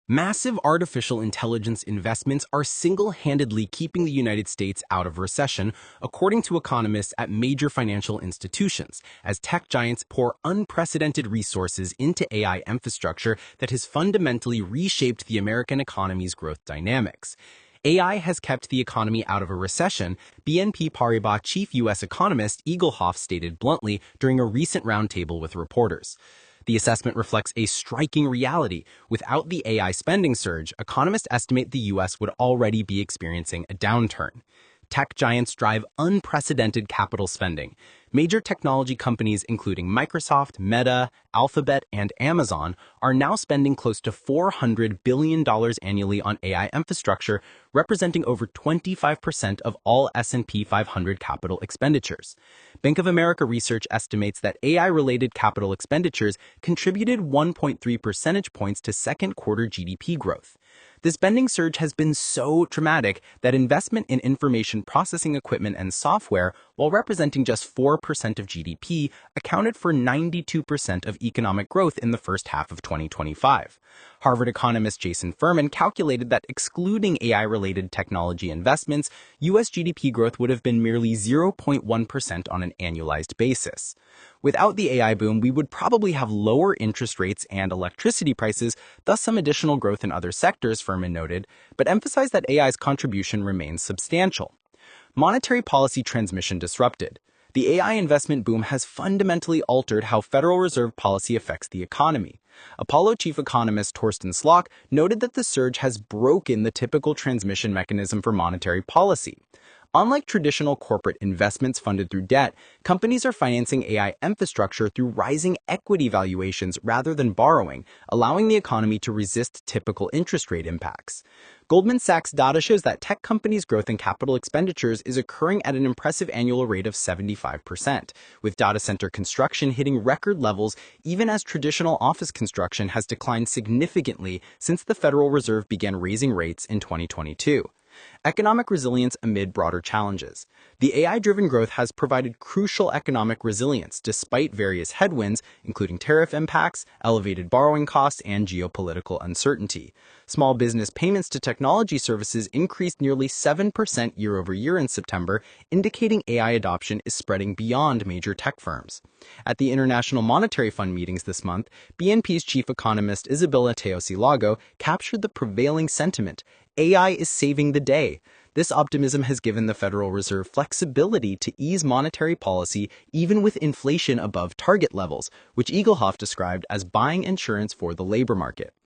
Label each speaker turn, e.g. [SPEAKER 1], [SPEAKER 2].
[SPEAKER 1] Massive artificial intelligence investments are single-handedly keeping the United States out of recession, according to economists at major financial institutions, as tech giants pour unprecedented resources into AI infrastructure that has fundamentally reshaped the American economy's growth dynamics. AI has kept the economy out of a recession, BNP Paribas chief U.S. economist Eaglehoff stated bluntly during a recent roundtable with reporters. The assessment reflects a striking reality. Without the AI spending surge, economists estimate the U.S. would already be experiencing a downturn. Tech giants drive unprecedented capital spending. Major technology companies including Microsoft, Meta, Alphabet, and Amazon are now spending close to $400 billion annually on AI infrastructure, representing over 25% of all S&P 500 capital expenditures. Bank of America research estimates that AI-related capital expenditures contributed 1.3 percentage points to second quarter GDP growth. The spending surge has been so dramatic that investment in information processing equipment and software, while representing just 4% of GDP, accounted for 92% of economic growth in the first half of 2025. Harvard economist Jason Furman calculated that excluding AI-related technology investments, U.S. GDP growth would have been merely 0.1% on an annualized basis. Without the AI boom, we would probably have lower interest rates and electricity prices, thus some additional growth in other sectors, Furman noted, but emphasized that AI's contribution remains substantial. Monetary policy transmission disrupted. The AI investment boom has fundamentally altered how Federal Reserve policy affects the economy. Apollo chief economist Torsten Slok noted that the surge has broken the typical transmission mechanism for monetary policy. Unlike traditional corporate investments funded through debt, companies are financing AI infrastructure through rising equity valuations rather than borrowing, allowing the economy to resist typical interest rate impacts. Goldman Sachs data shows that tech companies' growth in capital expenditures is occurring at an impressive annual rate of 75%, with data center construction hitting record levels even as traditional office construction has declined significantly since the Federal Reserve began raising rates in 2022. Economic resilience amid broader challenges. The AI-driven growth has provided crucial economic resilience despite various headwinds, including tariff impacts, elevated borrowing costs, and geopolitical uncertainty. Small business payments to technology services increased nearly 7% year over year in September, indicating AI adoption is spreading beyond major tech firms. At the International Monetary Fund meetings this month, BNP's chief economist Isabella Teosilago captured the prevailing sentiment: AI is saving the day. This optimism has given the Federal Reserve flexibility to ease monetary policy even with inflation above target levels, which Eaglehoff described as buying insurance for the labor market.